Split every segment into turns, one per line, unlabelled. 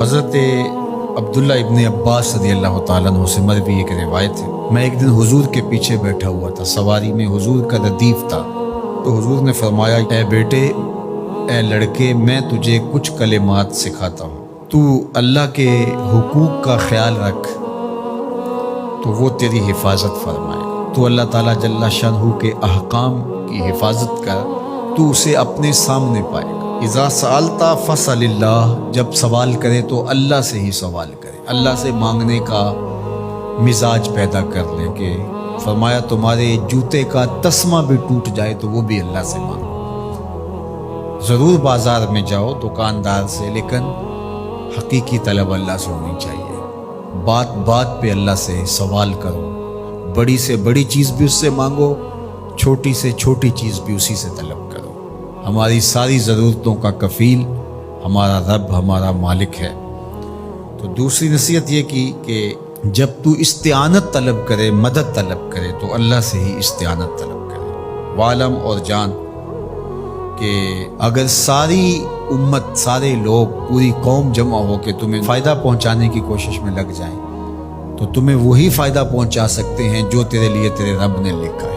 حضرت عبداللہ ابن عباس رضی اللہ تعالیٰ عنہ سے مروی ایک روایت ہے، میں ایک دن حضور کے پیچھے بیٹھا ہوا تھا، سواری میں حضور کا ردیف تھا، تو حضور نے فرمایا، اے بیٹے، اے لڑکے، میں تجھے کچھ کلمات سکھاتا ہوں، تو اللہ کے حقوق کا خیال رکھ تو وہ تیری حفاظت فرمائے گا۔ تو اللہ تعالیٰ جل شانہ کے احکام کی حفاظت کر، تو اسے اپنے سامنے پائے گا۔ اذا سألت فاسأل اللہ، جب سوال کرے تو اللہ سے ہی سوال کرے، اللہ سے مانگنے کا مزاج پیدا کر لیں کہ فرمایا تمہارے جوتے کا تسمہ بھی ٹوٹ جائے تو وہ بھی اللہ سے مانگو۔ ضرور بازار میں جاؤ دکاندار سے، لیکن حقیقی طلب اللہ سے ہونی چاہیے۔ بات بات پہ اللہ سے سوال کرو، بڑی سے بڑی چیز بھی اس سے مانگو، چھوٹی سے چھوٹی چیز بھی اسی سے طلب کرو۔ ہماری ساری ضرورتوں کا کفیل ہمارا رب، ہمارا مالک ہے۔ تو دوسری نصیحت یہ کی کہ جب تو استعانت طلب کرے، مدد طلب کرے، تو اللہ سے ہی استعانت طلب کرے۔ وعلم، اور جان کہ اگر ساری امت، سارے لوگ، پوری قوم جمع ہو کے تمہیں فائدہ پہنچانے کی کوشش میں لگ جائیں تو تمہیں وہی فائدہ پہنچا سکتے ہیں جو تیرے لیے تیرے رب نے لکھا ہے۔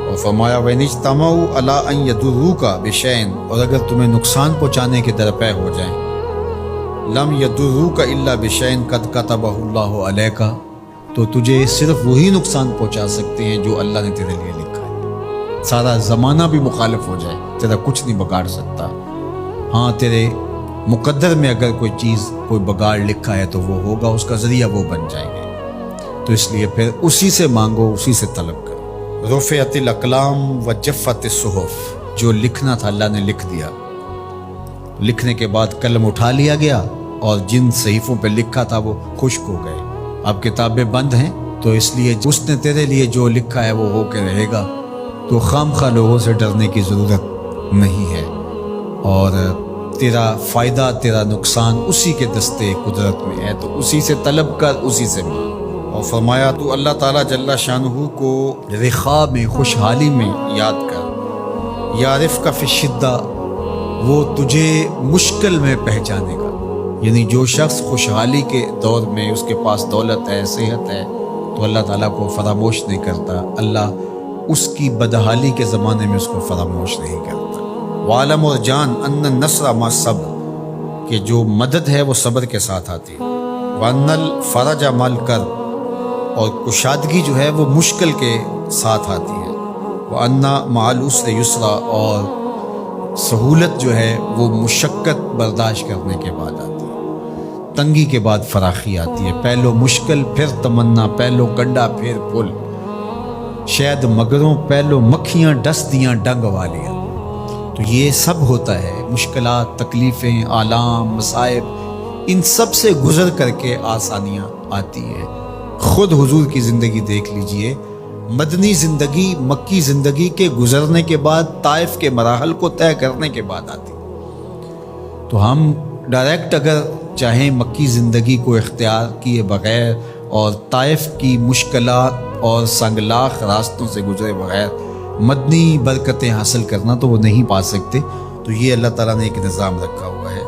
اور فرمایا وَإِنِ اجْتَمَعُوا عَلَىٰ أَن يَضُرُّوكَ بِشَيْءٍ، اور اگر تمہیں نقصان پہنچانے کے درپے ہو جائیں، لَمْ يَضُرُّوكَ إِلَّا بِشَيْءٍ قَدْ كَتَبَهُ اللَّهُ عَلَيْكَ، تو تجھے صرف وہی نقصان پہنچا سکتے ہیں جو اللہ نے تیرے لیے لکھا ہے۔ سارا زمانہ بھی مخالف ہو جائے، تیرا کچھ نہیں بگاڑ سکتا۔ ہاں، تیرے مقدر میں اگر کوئی چیز، کوئی بگاڑ لکھا ہے تو وہ ہوگا، اس کا ذریعہ وہ بن جائیں گے۔ تو اس لیے پھر اسی سے مانگو، اسی سے طلب کرو۔ رفعت الاقلام وجفت الصحف، جو لکھنا تھا اللہ نے لکھ دیا، لکھنے کے بعد قلم اٹھا لیا گیا اور جن صحیفوں پہ لکھا تھا وہ خشک ہو گئے۔ اب کتابیں بند ہیں، تو اس لیے اس نے تیرے لیے جو لکھا ہے وہ ہو کے رہے گا، تو خام خواہ لوگوں سے ڈرنے کی ضرورت نہیں ہے، اور تیرا فائدہ، تیرا نقصان اسی کے دستے قدرت میں ہے، تو اسی سے طلب کر، اسی سے مانگ۔ اور فرمایا تو اللہ تعالیٰ جل شانہ کو رخاء میں، خوشحالی میں یاد کر، یعرفک فی الشدہ، وہ تجھے مشکل میں پہچانے گا۔ یعنی جو شخص خوشحالی کے دور میں اس کے پاس دولت ہے، صحت ہے، تو اللہ تعالیٰ کو فراموش نہیں کرتا، اللہ اس کی بدحالی کے زمانے میں اس کو فراموش نہیں کرتا۔ وعلم، اور جان، ان النصر مع الصبر، کہ جو مدد ہے وہ صبر کے ساتھ آتی ہے۔ وان الفرج مع الکرب، اور کشادگی جو ہے وہ مشکل کے ساتھ آتی ہے۔ وان مع العسر یسرا، اور سہولت جو ہے وہ مشقت برداشت کرنے کے بعد آتی ہے، تنگی کے بعد فراخی آتی ہے۔ پہلو مشکل پھر تمنا، پہلو گنڈا پھر پل، شاید مگروں پہلو مکھیاں ڈس دیاں ڈنگ والیاں۔ تو یہ سب ہوتا ہے، مشکلات، تکلیفیں، آلام، مصائب، ان سب سے گزر کر کے آسانیاں آتی ہیں۔ خود حضور کی زندگی دیکھ لیجئے، مدنی زندگی مکی زندگی کے گزرنے کے بعد، طائف کے مراحل کو طے کرنے کے بعد آتی۔ تو ہم ڈائریکٹ اگر چاہیں مکی زندگی کو اختیار کیے بغیر اور طائف کی مشکلات اور سنگلاخ راستوں سے گزرے بغیر مدنی برکتیں حاصل کرنا، تو وہ نہیں پا سکتے۔ تو یہ اللہ تعالیٰ نے ایک نظام رکھا ہوا ہے۔